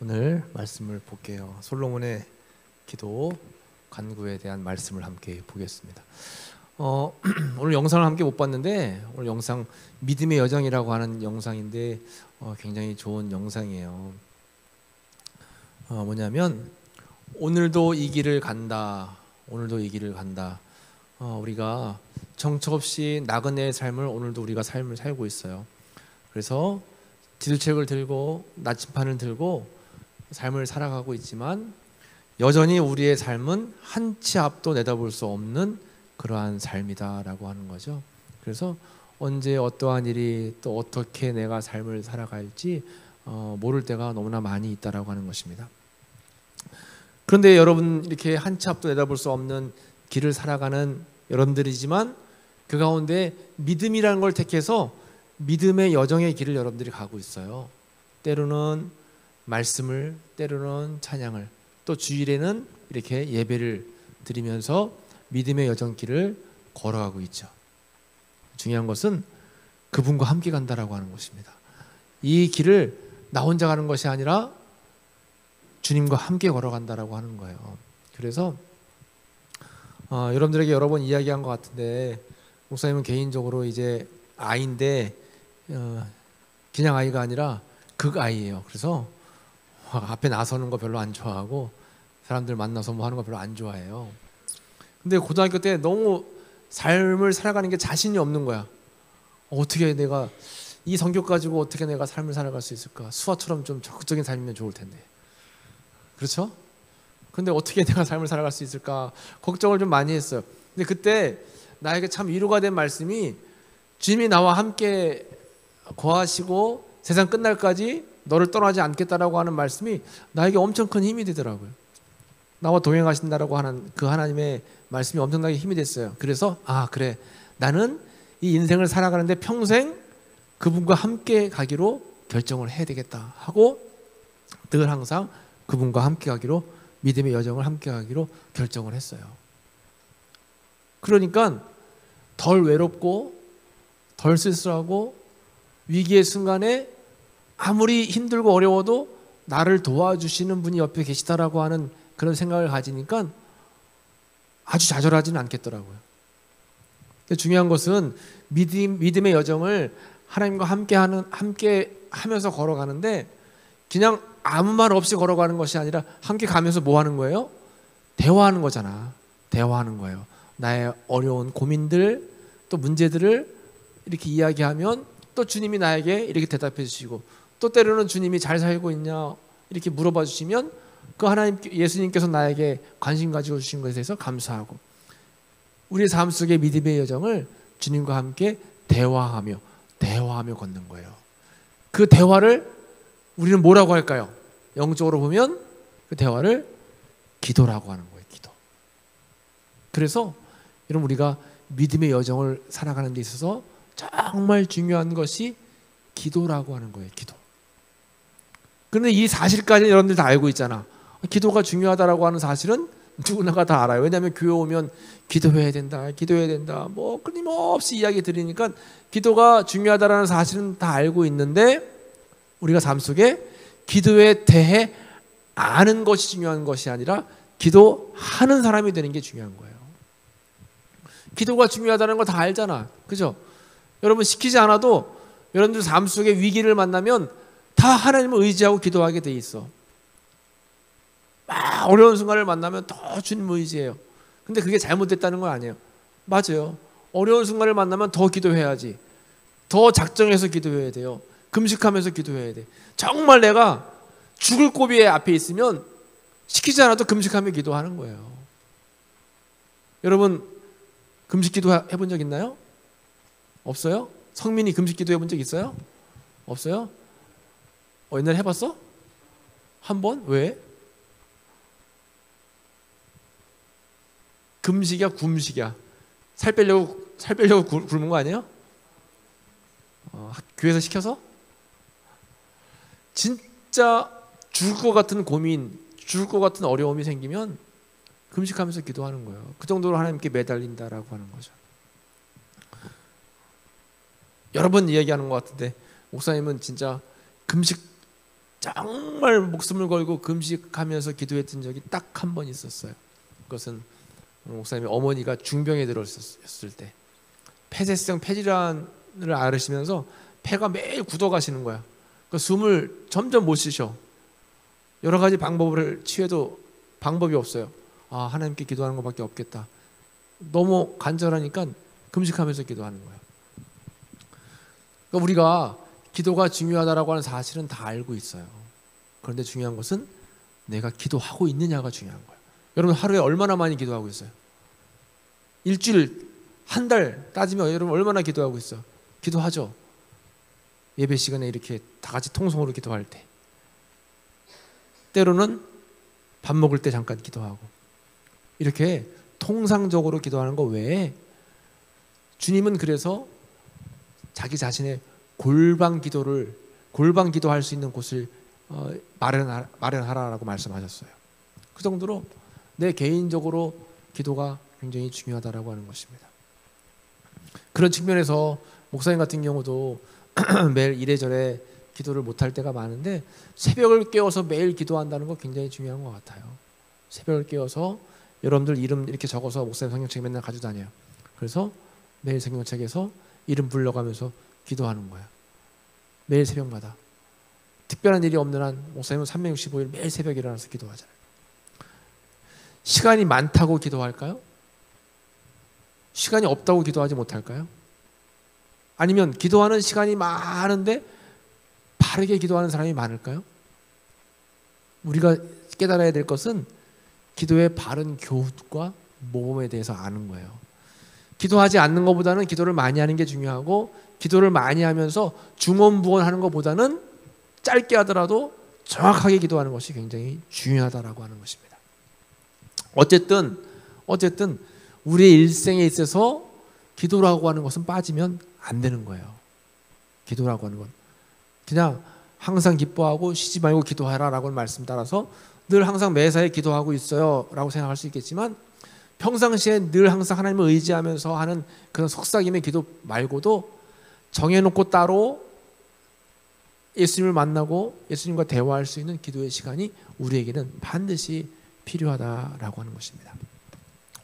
오늘 말씀을 볼게요. 솔로몬의 기도 간구에 대한 말씀을 함께 보겠습니다. 오늘 영상을 함께 못 봤는데 오늘 영상 믿음의 여정이라고 하는 영상인데 굉장히 좋은 영상이에요. 뭐냐면 오늘도 이 길을 간다. 오늘도 이 길을 간다. 우리가 정처 없이 나그네의 삶을 오늘도 우리가 삶을 살고 있어요. 그래서 지도책을 들고 나침판을 들고 삶을 살아가고 있지만 여전히 우리의 삶은 한 치 앞도 내다볼 수 없는 그러한 삶이다라고 하는 거죠. 그래서 언제 어떠한 일이 또 어떻게 내가 삶을 살아갈지 모를 때가 너무나 많이 있다라고 하는 것입니다. 그런데 여러분, 이렇게 한 치 앞도 내다볼 수 없는 길을 살아가는 여러분들이지만 그 가운데 믿음이라는 걸 택해서 믿음의 여정의 길을 여러분들이 가고 있어요. 때로는 말씀을, 때로는 찬양을, 또 주일에는 이렇게 예배를 드리면서 믿음의 여정길을 걸어가고 있죠. 중요한 것은 그분과 함께 간다라고 하는 것입니다. 이 길을 나 혼자 가는 것이 아니라 주님과 함께 걸어간다라고 하는 거예요. 그래서 여러분들에게 여러 번 이야기한 것 같은데, 목사님은 개인적으로 이제 아이인데 그냥 아이가 아니라 극아이예요. 그래서 앞에 나서는 거 별로 안 좋아하고 사람들 만나서 뭐 하는 거 별로 안 좋아해요. 근데 고등학교 때 너무 삶을 살아가는 게 자신이 없는 거야. 어떻게 내가 이 성격 가지고 어떻게 내가 삶을 살아갈 수 있을까? 수아처럼 좀 적극적인 삶이면 좋을 텐데. 그렇죠? 근데 어떻게 내가 삶을 살아갈 수 있을까? 걱정을 좀 많이 했어요. 근데 그때 나에게 참 위로가 된 말씀이, 주님이 나와 함께 거하시고 세상 끝날까지 너를 떠나지 않겠다라고 하는 말씀이 나에게 엄청 큰 힘이 되더라고요. 나와 동행하신다라고 하는 그 하나님의 말씀이 엄청나게 힘이 됐어요. 그래서 그래, 나는 이 인생을 살아가는데 평생 그분과 함께 가기로 결정을 해야 되겠다 하고 늘 항상 그분과 함께 가기로, 믿음의 여정을 함께 가기로 결정을 했어요. 그러니까 덜 외롭고 덜 쓸쓸하고 위기의 순간에 아무리 힘들고 어려워도 나를 도와주시는 분이 옆에 계시다라고 하는 그런 생각을 가지니까 아주 좌절하지는 않겠더라고요. 근데 중요한 것은 믿음의 여정을 하나님과 함께 하면서 걸어가는데 그냥 아무 말 없이 걸어가는 것이 아니라 함께 가면서 뭐 하는 거예요? 대화하는 거잖아. 대화하는 거예요. 나의 어려운 고민들, 또 문제들을 이렇게 이야기하면 또 주님이 나에게 이렇게 대답해 주시고, 또 때로는 주님이 잘 살고 있냐 이렇게 물어봐 주시면 그 하나님, 예수님께서 나에게 관심 가지고 주신 것에 대해서 감사하고, 우리의 삶 속의 믿음의 여정을 주님과 함께 대화하며 걷는 거예요. 그 대화를 우리는 뭐라고 할까요? 영적으로 보면 그 대화를 기도라고 하는 거예요. 기도. 그래서 여러분, 우리가 믿음의 여정을 살아가는 데 있어서 정말 중요한 것이 기도라고 하는 거예요. 기도. 그런데 이 사실까지 여러분들 다 알고 있잖아. 기도가 중요하다라고 하는 사실은 누구나가 다 알아요. 왜냐하면 교회 오면 기도해야 된다, 뭐 끊임없이 이야기 드리니까 기도가 중요하다라는 사실은 다 알고 있는데, 우리가 삶 속에 기도에 대해 아는 것이 중요한 것이 아니라 기도하는 사람이 되는 게 중요한 거예요. 기도가 중요하다는 거 다 알잖아. 그죠? 여러분, 시키지 않아도 여러분들 삶 속에 위기를 만나면 다 하나님을 의지하고 기도하게 돼 있어. 막 어려운 순간을 만나면 더 주님을 의지해요. 근데 그게 잘못됐다는 건 아니에요. 맞아요. 어려운 순간을 만나면 더 기도해야지. 더 작정해서 기도해야 돼요. 금식하면서 기도해야 돼. 정말 내가 죽을 고비에 앞에 있으면 시키지 않아도 금식하며 기도하는 거예요. 여러분, 금식 기도 해본 적 있나요? 없어요? 성민이 금식 기도 해본 적 있어요? 없어요? 옛날에 해봤어? 한 번? 왜? 금식이야, 굶식이야? 살 빼려고 굶은 거 아니에요? 교회에서 시켜서? 진짜 죽을 것 같은 고민, 죽을 것 같은 어려움이 생기면 금식하면서 기도하는 거예요. 그 정도로 하나님께 매달린다라고 하는 거죠. 여러 번 이야기하는 것 같은데, 목사님은 진짜 금식 정말 목숨을 걸고 금식하면서 기도했던 적이 딱 한 번 있었어요. 그것은 목사님의 어머니가 중병에 들었을 때 폐쇄성 폐질환을 앓으시면서 폐가 매일 굳어가시는 거야. 그 숨을 점점 못 쉬셔. 여러 가지 방법을 취해도 방법이 없어요. 아, 하나님께 기도하는 것밖에 없겠다. 너무 간절하니까 금식하면서 기도하는 거예요. 그러니까 우리가 기도가 중요하다라고 하는 사실은 다 알고 있어요. 그런데 중요한 것은 내가 기도하고 있느냐가 중요한 거예요. 여러분 하루에 얼마나 많이 기도하고 있어요? 일주일, 한 달 따지면 여러분 얼마나 기도하고 있어요? 기도하죠. 예배 시간에 이렇게 다 같이 통성으로 기도할 때, 때로는 밥 먹을 때 잠깐 기도하고, 이렇게 통상적으로 기도하는 거 외에 주님은 그래서 자기 자신의 골방 기도할 수 있는 곳을 마련하라라고 말씀하셨어요. 그 정도로 내 개인적으로 기도가 굉장히 중요하다라고 하는 것입니다. 그런 측면에서 목사님 같은 경우도 매일 이래저래 기도를 못할 때가 많은데 새벽을 깨워서 매일 기도한다는 거 굉장히 중요한 것 같아요. 새벽을 깨워서 여러분들 이름 이렇게 적어서 목사님 성경책 맨날 가지고 다녀요. 그래서 매일 성경책에서 이름 불러가면서 기도하는 거야. 매일 새벽마다. 특별한 일이 없는 한 목사님은 365일 매일 새벽에 일어나서 기도하잖아요. 시간이 많다고 기도할까요? 시간이 없다고 기도하지 못할까요? 아니면 기도하는 시간이 많은데 바르게 기도하는 사람이 많을까요? 우리가 깨달아야 될 것은 기도의 바른 교훈과 모범에 대해서 아는 거예요. 기도하지 않는 것보다는 기도를 많이 하는 게 중요하고, 기도를 많이 하면서 중언부언하는 것보다는 짧게 하더라도 정확하게 기도하는 것이 굉장히 중요하다라고 하는 것입니다. 어쨌든 우리의 일생에 있어서 기도라고 하는 것은 빠지면 안 되는 거예요. 기도라고 하는 건 그냥 항상 기뻐하고 쉬지 말고 기도하라라고 하는 말씀 따라서 늘 항상 매사에 기도하고 있어요 라고 생각할 수 있겠지만, 평상시에 늘 항상 하나님을 의지하면서 하는 그런 속삭임의 기도 말고도 정해놓고 따로 예수님을 만나고 예수님과 대화할 수 있는 기도의 시간이 우리에게는 반드시 필요하다라고 하는 것입니다.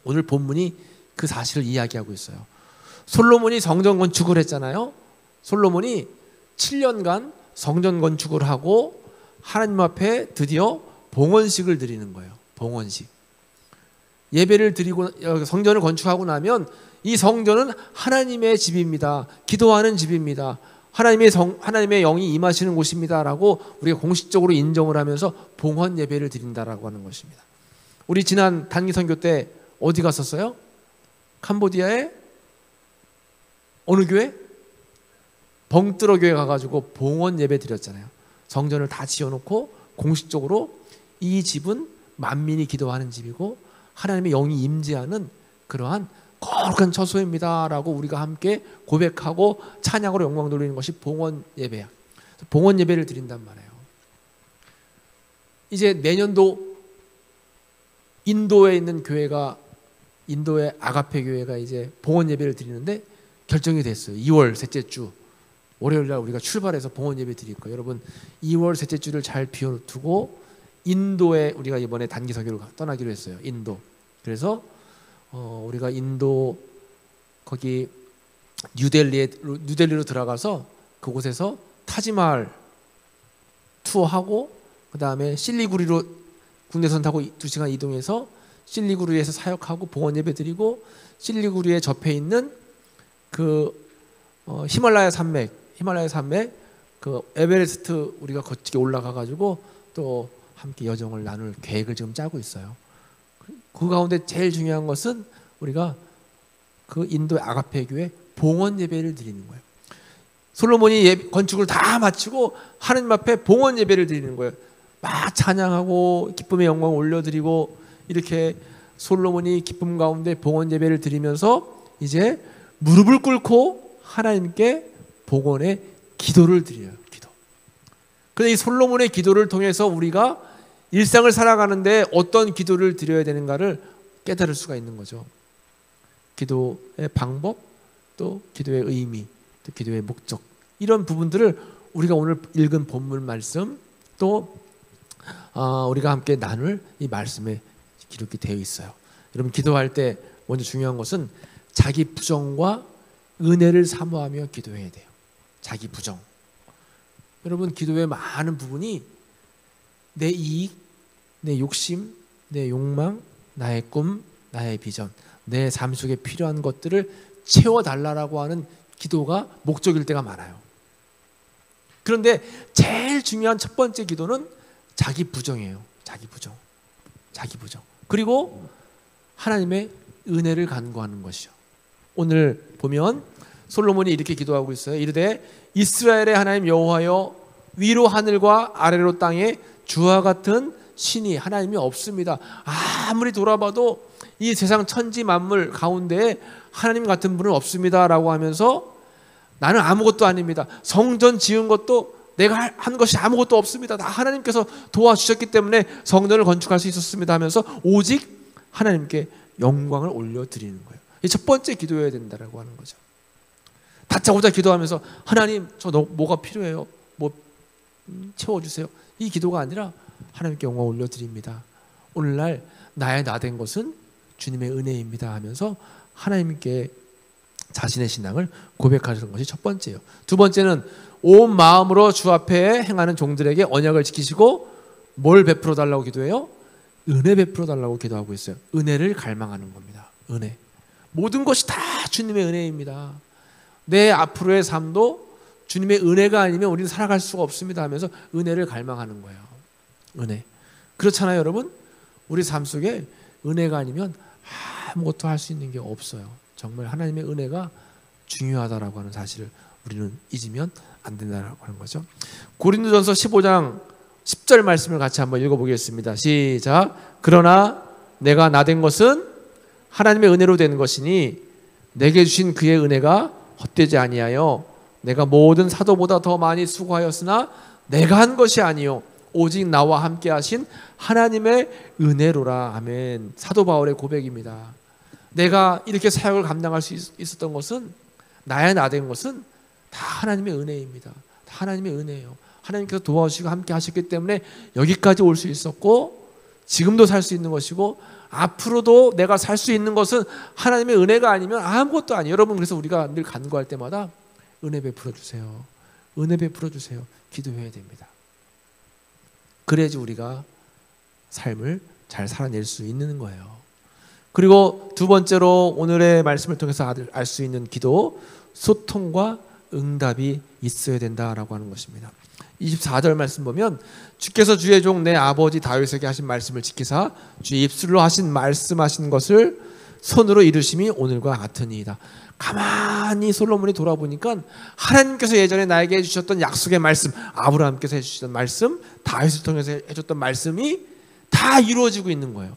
오늘 본문이 그 사실을 이야기하고 있어요. 솔로몬이 성전 건축을 했잖아요. 솔로몬이 7년간 성전 건축을 하고 하나님 앞에 드디어 봉헌식을 드리는 거예요. 봉헌식. 예배를 드리고 성전을 건축하고 나면 이 성전은 하나님의 집입니다. 기도하는 집입니다. 하나님의 영이 임하시는 곳입니다라고 우리가 공식적으로 인정을 하면서 봉헌 예배를 드린다라고 하는 것입니다. 우리 지난 단기 선교 때 어디 갔었어요? 캄보디아의 어느 교회? 벙뜨러 교회 가가지고 봉헌 예배 드렸잖아요. 성전을 다 지어놓고 공식적으로 이 집은 만민이 기도하는 집이고 하나님의 영이 임재하는 그러한 거룩한 처소입니다라고 우리가 함께 고백하고 찬양으로 영광 돌리는 것이 봉헌 예배야. 봉헌 예배를 드린단 말이에요. 이제 내년도 인도에 있는 교회가, 인도의 아가페 교회가 이제 봉헌 예배를 드리는데 결정이 됐어요. 2월 셋째 주 월요일 날 우리가 출발해서 봉헌 예배 드릴 거예요. 여러분 2월 셋째 주를 잘 비워두고 인도에 우리가 이번에 단기 선교를 떠나기로 했어요. 인도. 그래서 우리가 인도 거기 뉴델리로 들어가서 그곳에서 타지마할 투어하고, 그 다음에 실리구리로 국내선 타고 2시간 이동해서 실리구리에서 사역하고 봉헌 예배 드리고, 실리구리에 접해 있는 그 히말라야 산맥 그 에베레스트 우리가 거치게 올라가 가지고 또 함께 여정을 나눌 계획을 지금 짜고 있어요. 그 가운데 제일 중요한 것은 우리가 그 인도의 아가페 교회 봉헌 예배를 드리는 거예요. 솔로몬이 건축을 다 마치고 하나님 앞에 봉헌 예배를 드리는 거예요. 막 찬양하고 기쁨의 영광을 올려드리고, 이렇게 솔로몬이 기쁨 가운데 봉헌 예배를 드리면서 이제 무릎을 꿇고 하나님께 봉헌의 기도를 드려요. 기도. 그런데 이 솔로몬의 기도를 통해서 우리가 일상을 살아가는데 어떤 기도를 드려야 되는가를 깨달을 수가 있는 거죠. 기도의 방법, 또 기도의 의미, 또 기도의 목적, 이런 부분들을 우리가 오늘 읽은 본문 말씀 또 우리가 함께 나눌 이 말씀에 기록이 되어 있어요. 여러분 기도할 때 먼저 중요한 것은 자기 부정과 은혜를 사모하며 기도해야 돼요. 자기 부정. 여러분 기도의 많은 부분이 내 이익, 내 욕심, 내 욕망, 나의 꿈, 나의 비전, 내 삶 속에 필요한 것들을 채워달라고 하는 기도가 목적일 때가 많아요. 그런데 제일 중요한 첫 번째 기도는 자기 부정이에요. 자기 부정. 자기 부정. 그리고 하나님의 은혜를 간구하는 것이죠. 오늘 보면 솔로몬이 이렇게 기도하고 있어요. 이르되 이스라엘의 하나님 여호와여, 위로 하늘과 아래로 땅에 주와 같은 신이 하나님이 없습니다. 아무리 돌아봐도 이 세상 천지 만물 가운데 하나님 같은 분은 없습니다 라고 하면서 나는 아무것도 아닙니다. 성전 지은 것도 내가 한 것이 아무것도 없습니다. 다 하나님께서 도와주셨기 때문에 성전을 건축할 수 있었습니다 하면서 오직 하나님께 영광을 올려드리는 거예요. 이 첫 번째 기도해야 된다라고 하는 거죠. 다짜고짜 기도하면서 하나님 저 뭐가 필요해요? 뭐 채워주세요. 이 기도가 아니라 하나님께 영광 올려드립니다. 오늘날 나의 나 된 것은 주님의 은혜입니다 하면서 하나님께 자신의 신앙을 고백하는 것이 첫 번째예요. 두 번째는 온 마음으로 주 앞에 행하는 종들에게 언약을 지키시고 뭘 베풀어 달라고 기도해요? 은혜 베풀어 달라고 기도하고 있어요. 은혜를 갈망하는 겁니다. 은혜. 모든 것이 다 주님의 은혜입니다. 내 앞으로의 삶도 주님의 은혜가 아니면 우리는 살아갈 수가 없습니다 하면서 은혜를 갈망하는 거예요. 은혜. 그렇잖아요 여러분. 우리 삶 속에 은혜가 아니면 아무것도 할 수 있는 게 없어요. 정말 하나님의 은혜가 중요하다라고 하는 사실을 우리는 잊으면 안 된다라고 하는 거죠. 고린도전서 15장 10절 말씀을 같이 한번 읽어보겠습니다. 시작. 그러나 내가 나 된 것은 하나님의 은혜로 된 것이니 내게 주신 그의 은혜가 헛되지 아니하여 내가 모든 사도보다 더 많이 수고하였으나 내가 한 것이 아니요 오직 나와 함께 하신 하나님의 은혜로라. 아멘. 사도 바울의 고백입니다. 내가 이렇게 사역을 감당할 수 있었던 것은, 나의 나 된 것은 다 하나님의 은혜입니다. 다 하나님의 은혜예요. 하나님께서 도와주시고 함께 하셨기 때문에 여기까지 올 수 있었고 지금도 살 수 있는 것이고 앞으로도 내가 살 수 있는 것은 하나님의 은혜가 아니면 아무것도 아니에요. 여러분 그래서 우리가 늘 간구할 때마다 은혜 베풀어 주세요. 은혜 베풀어 주세요. 기도해야 됩니다. 그래야지 우리가 삶을 잘 살아낼 수 있는 거예요. 그리고 두 번째로 오늘의 말씀을 통해서 알 수 있는 기도, 소통과 응답이 있어야 된다라고 하는 것입니다. 24절 말씀 보면 주께서 주의 종 내 아버지 다윗에게 하신 말씀을 지키사 주의 입술로 하신 말씀하신 것을 손으로 이루심이 오늘과 같으니이다. 가만히 솔로몬이 돌아보니까 하나님께서 예전에 나에게 해주셨던 약속의 말씀, 아브라함께서 해주셨던 말씀, 다윗을 통해서 해줬던 말씀이 다 이루어지고 있는 거예요.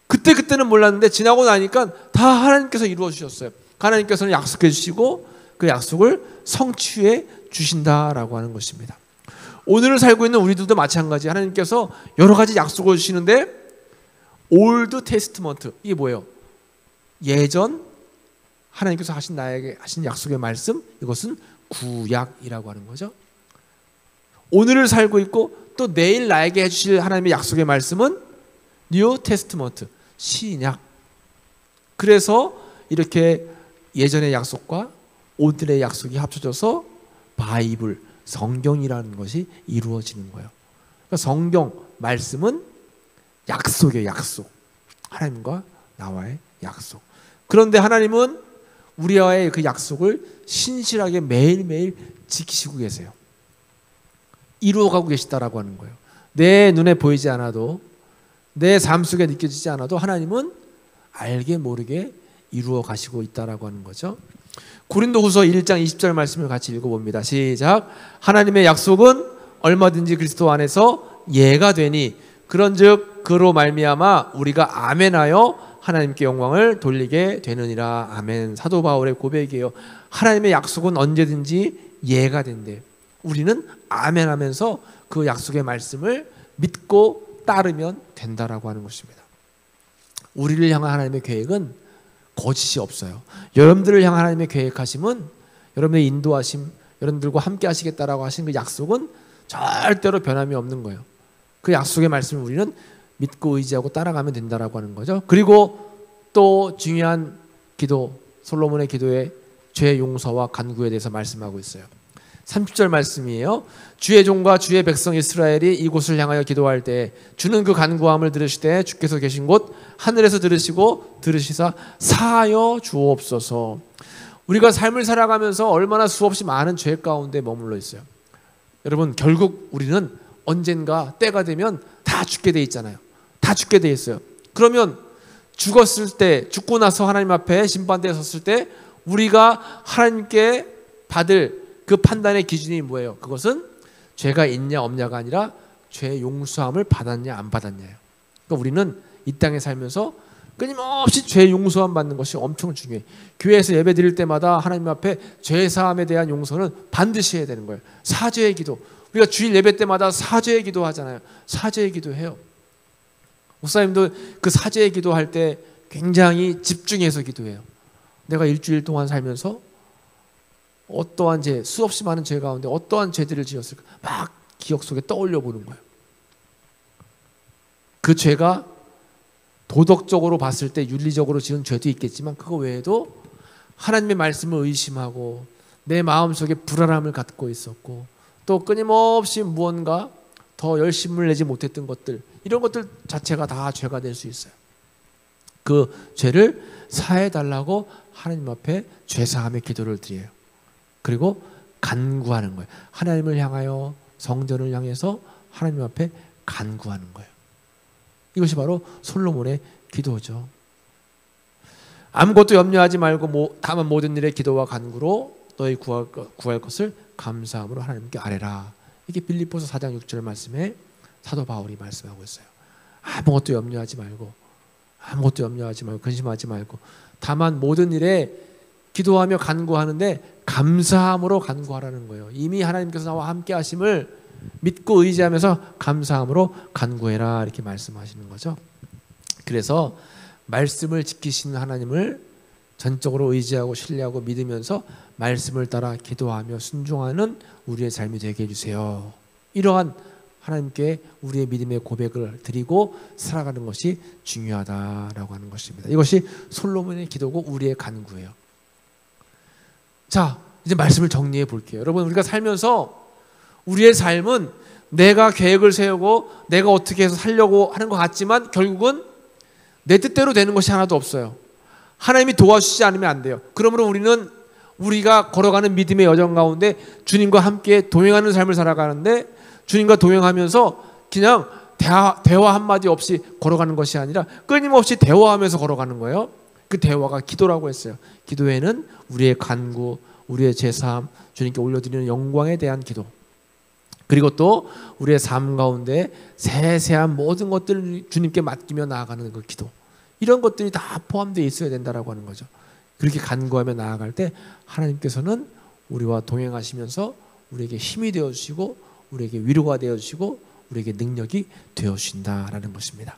그때는 몰랐는데 지나고 나니까 다 하나님께서 이루어 주셨어요. 하나님께서는 약속해 주시고 그 약속을 성취해 주신다라고 하는 것입니다. 오늘을 살고 있는 우리들도 마찬가지. 하나님께서 여러 가지 약속을 주시는데 올드 테스트먼트, 이게 뭐예요? 예전 하나님께서 하신 나에게 하신 약속의 말씀, 이것은 구약이라고 하는 거죠. 오늘을 살고 있고 또 내일 나에게 해주실 하나님의 약속의 말씀은 뉴 테스트먼트, 신약. 그래서 이렇게 예전의 약속과 오늘의 약속이 합쳐져서 바이블, 성경이라는 것이 이루어지는 거예요. 그러니까 성경, 말씀은 약속이에요. 약속. 하나님과 나와의 약속. 그런데 하나님은 우리와의 그 약속을 신실하게 매일매일 지키시고 계세요. 이루어가고 계시다라고 하는 거예요. 내 눈에 보이지 않아도, 내 삶 속에 느껴지지 않아도 하나님은 알게 모르게 이루어 가시고 있다라고 하는 거죠. 고린도후서 1장 20절 말씀을 같이 읽어봅니다. 시작. 하나님의 약속은 얼마든지 그리스도 안에서 예가 되니 그런즉 그로 말미암아 우리가 아멘하여 하나님께 영광을 돌리게 되느니라. 아멘. 사도 바울의 고백이에요. 하나님의 약속은 언제든지 예가 된대. 우리는 아멘하면서 그 약속의 말씀을 믿고 따르면 된다라고 하는 것입니다. 우리를 향한 하나님의 계획은 거짓이 없어요. 여러분들을 향한 하나님의 계획하심은, 여러분의 인도하심, 여러분들과 함께 하시겠다라고 하신 그 약속은 절대로 변함이 없는 거예요. 그 약속의 말씀을 우리는 믿고 의지하고 따라가면 된다라고 하는 거죠. 그리고 또 중요한 기도, 솔로몬의 기도에 죄 용서와 간구에 대해서 말씀하고 있어요. 30절 말씀이에요. 주의 종과 주의 백성 이스라엘이 이곳을 향하여 기도할 때 주는 그 간구함을 들으시되 주께서 계신 곳 하늘에서 들으시고 들으시사 사하여 주옵소서. 우리가 삶을 살아가면서 얼마나 수없이 많은 죄 가운데 머물러 있어요. 여러분, 결국 우리는 언젠가 때가 되면 다 죽게 돼 있잖아요. 다 죽게 돼 있어요. 그러면 죽었을 때, 죽고 나서 하나님 앞에 심판대에 섰을 때 우리가 하나님께 받을 그 판단의 기준이 뭐예요? 그것은 죄가 있냐 없냐가 아니라 죄 용서함을 받았냐 안 받았냐예요. 그러니까 우리는 이 땅에 살면서 끊임없이 죄 용서함 받는 것이 엄청 중요해요. 교회에서 예배 드릴 때마다 하나님 앞에 죄 사함에 대한 용서는 반드시 해야 되는 거예요. 사죄의 기도. 우리가 주일 예배 때마다 사죄의 기도 하잖아요. 사죄의 기도 해요. 목사님도 그 사죄의 기도 할 때 굉장히 집중해서 기도해요. 내가 일주일 동안 살면서 어떠한 죄, 수없이 많은 죄 가운데 어떠한 죄들을 지었을까 막 기억 속에 떠올려 보는 거예요. 그 죄가 도덕적으로 봤을 때 윤리적으로 지은 죄도 있겠지만 그거 외에도 하나님의 말씀을 의심하고 내 마음속에 불안함을 갖고 있었고 또 끊임없이 무언가 더 열심을 내지 못했던 것들, 이런 것들 자체가 다 죄가 될 수 있어요. 그 죄를 사해달라고 하나님 앞에 죄사함의 기도를 드려요. 그리고 간구하는 거예요. 하나님을 향하여, 성전을 향해서 하나님 앞에 간구하는 거예요. 이것이 바로 솔로몬의 기도죠. 아무것도 염려하지 말고 다만 모든 일에 기도와 간구로 너희 구할 것을 감사함으로 하나님께 아뢰라. 이게 빌립보서 4장 6절 말씀에 사도 바울이 말씀하고 있어요. 아무것도 염려하지 말고 근심하지 말고 다만 모든 일에 기도하며 간구하는데 감사함으로 간구하라는 거예요. 이미 하나님께서 나와 함께 하심을 믿고 의지하면서 감사함으로 간구해라, 이렇게 말씀하시는 거죠. 그래서 말씀을 지키시는 하나님을 전적으로 의지하고 신뢰하고 믿으면서 말씀을 따라 기도하며 순종하는 우리의 삶이 되게 해주세요. 이러한 하나님께 우리의 믿음의 고백을 드리고 살아가는 것이 중요하다라고 하는 것입니다. 이것이 솔로몬의 기도고 우리의 간구예요. 자, 이제 말씀을 정리해 볼게요. 여러분, 우리가 살면서 우리의 삶은 내가 계획을 세우고 내가 어떻게 해서 살려고 하는 것 같지만 결국은 내 뜻대로 되는 것이 하나도 없어요. 하나님이 도와주시지 않으면 안 돼요. 그러므로 우리는 우리가 걸어가는 믿음의 여정 가운데 주님과 함께 동행하는 삶을 살아가는데 주님과 동행하면서 그냥 대화 한마디 없이 걸어가는 것이 아니라 끊임없이 대화하면서 걸어가는 거예요. 그 대화가 기도라고 했어요. 기도에는 우리의 간구, 우리의 제사함, 주님께 올려드리는 영광에 대한 기도, 그리고 또 우리의 삶 가운데 세세한 모든 것들을 주님께 맡기며 나아가는 그 기도, 이런 것들이 다 포함되어 있어야 된다라고 하는 거죠. 그렇게 간구하며 나아갈 때 하나님께서는 우리와 동행하시면서 우리에게 힘이 되어주시고 우리에게 위로가 되어주시고 우리에게 능력이 되어주신다라는 것입니다.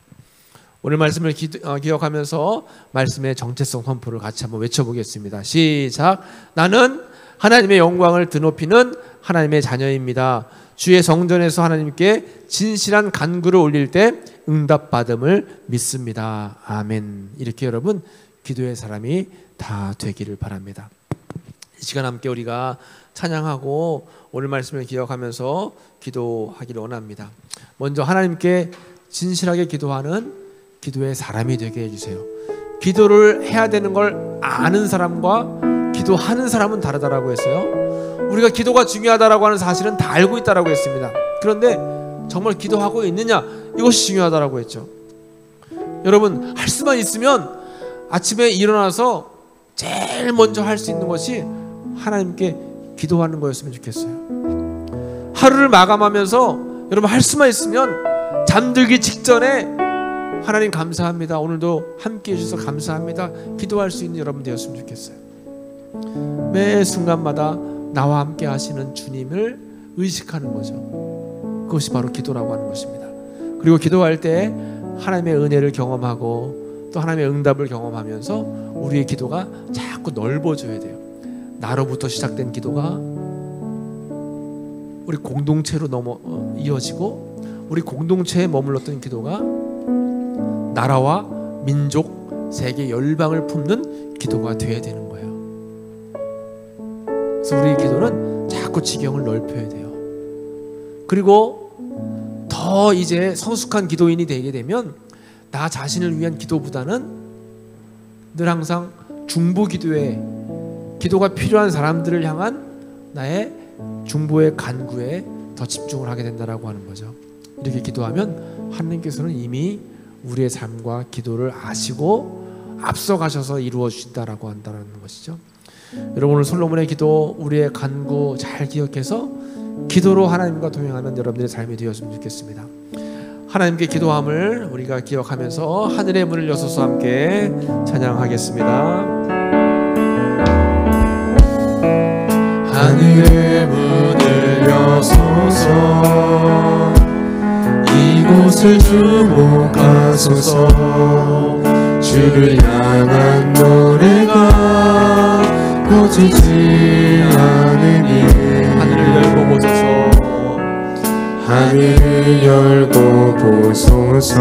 오늘 말씀을 기억하면서 말씀의 정체성 선포를 같이 한번 외쳐보겠습니다. 시작. 나는 하나님의 영광을 드높이는 하나님의 자녀입니다. 주의 성전에서 하나님께 진실한 간구를 올릴 때 응답받음을 믿습니다. 아멘. 이렇게 여러분 기도의 사람이 다 되기를 바랍니다. 이 시간 함께 우리가 찬양하고 오늘 말씀을 기억하면서 기도하기를 원합니다. 먼저 하나님께 진실하게 기도하는 기도의 사람이 되게 해주세요. 기도를 해야 되는 걸 아는 사람과 기도하는 사람은 다르다라고 했어요. 우리가 기도가 중요하다라고 하는 사실은 다 알고 있다라고 했습니다. 그런데 정말 기도하고 있느냐, 이것이 중요하다라고 했죠. 여러분, 할 수만 있으면 아침에 일어나서 제일 먼저 할 수 있는 것이 하나님께 기도하는 거였으면 좋겠어요. 하루를 마감하면서 여러분 할 수만 있으면 잠들기 직전에 하나님 감사합니다, 오늘도 함께 해주셔서 감사합니다, 기도할 수 있는 여러분 되었으면 좋겠어요. 매 순간마다 나와 함께 하시는 주님을 의식하는 거죠. 그것이 바로 기도라고 하는 것입니다. 그리고 기도할 때 하나님의 은혜를 경험하고 또 하나님의 응답을 경험하면서 우리의 기도가 자꾸 넓어져야 돼요. 나로부터 시작된 기도가 우리 공동체로 이어지고 우리 공동체에 머물렀던 기도가 나라와 민족, 세계, 열방을 품는 기도가 되어야 되는 거예요. 그래서 우리의 기도는 자꾸 지경을 넓혀야 돼요. 그리고 더 이제 성숙한 기도인이 되게 되면 나 자신을 위한 기도보다는 늘 항상 중보 기도에, 기도가 필요한 사람들을 향한 나의 중보의 간구에 더 집중을 하게 된다라고 하는 거죠. 이렇게 기도하면 하나님께서는 이미 우리의 삶과 기도를 아시고 앞서가셔서 이루어 주신다라고 한다는 것이죠. 여러분, 오늘 솔로몬의 기도, 우리의 간구 잘 기억해서 기도로 하나님과 동행하는 여러분들의 삶이 되었으면 좋겠습니다. 하나님께 기도함을 우리가 기억하면서 하늘의 문을 여서서 함께 찬양하겠습니다. 하늘의 문을 여소서, 이곳을 주목하소서. 주를 향한 노래가 꺼지지 않으니 하늘을 열고 보소서. 하늘을 열고 보소서.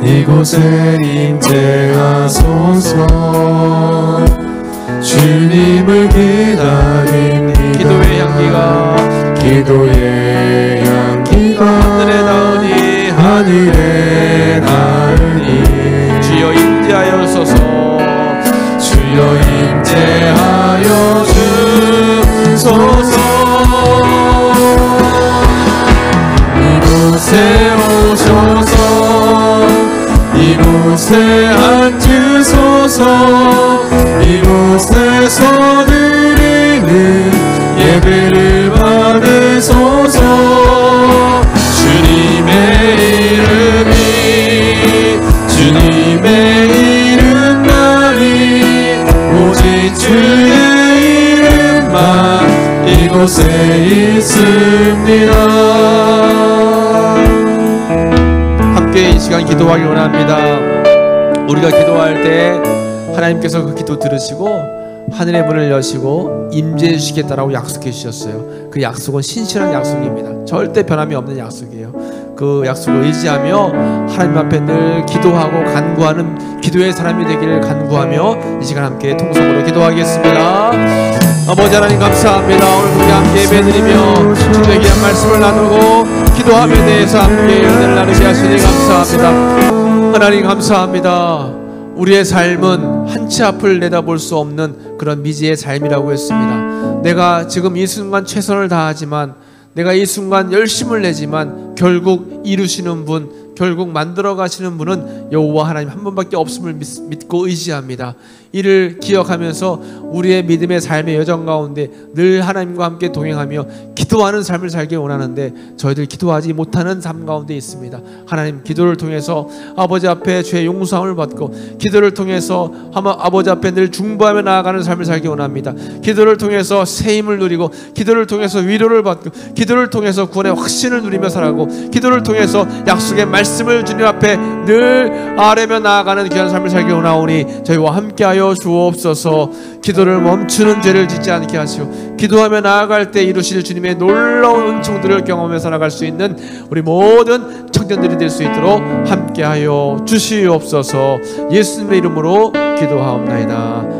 이곳에 임재하소서. 주님을 기다립니다. 기도의 향기가, 기도의 향기가 하늘에 닿으니, 하늘에 닿으니 주여 임재하여소서. 주여 임재하여 주소서. 이곳에 오셔서 이곳에 앉으소서. 이곳에서 드리는 예배를 받으소서. 주님의 이름이, 주님의 이름만이, 오직 주의 이름만 이곳에 있습니다. 함께 이 시간 기도하기 원합니다. 우리가 기도할 때 하나님께서 그 기도 들으시고 하늘의 문을 여시고 임재해 주시겠다라고 약속해 주셨어요. 그 약속은 신실한 약속입니다. 절대 변함이 없는 약속이에요. 그 약속을 의지하며 하나님 앞에 늘 기도하고 간구하는 기도의 사람이 되기를 간구하며 이 시간 함께 통성으로 기도하겠습니다. 아버지 하나님 감사합니다. 오늘 우리 함께 예배드리며 주님의 귀한 말씀을 나누고 기도함에 대해서 함께 은혜를 나누게 하시니 감사합니다. 하나님 감사합니다. 우리의 삶은 한치 앞을 내다볼 수 없는 그런 미지의 삶이라고 했습니다. 내가 지금 이 순간 최선을 다하지만, 내가 이 순간 열심을 내지만 결국 이루시는 분, 결국 만들어 가시는 분은 여호와 하나님 한 분밖에 없음을 믿고 의지합니다. 이를 기억하면서 우리의 믿음의 삶의 여정 가운데 늘 하나님과 함께 동행하며 기도하는 삶을 살기 원하는데 저희들 기도하지 못하는 삶 가운데 있습니다. 하나님, 기도를 통해서 아버지 앞에 죄의 용서함을 받고, 기도를 통해서 아버지 앞에 늘 중보하며 나아가는 삶을 살기 원합니다. 기도를 통해서 새 힘을 누리고, 기도를 통해서 위로를 받고, 기도를 통해서 구원의 확신을 누리며 살아가고, 기도를 통해서 약속의 말씀을 주님 앞에 늘 아뢰며 나아가는 귀한 삶을 살기 원하오니 저희와 함께하여 주옵소서. 기도를 멈추는 죄를 짓지 않게 하시고, 기도하며 나아갈 때 이루실 주님의 놀라운 은총들을 경험해 살아갈 수 있는 우리 모든 청년들이 될 수 있도록 함께하여 주시옵소서. 예수님의 이름으로 기도하옵나이다.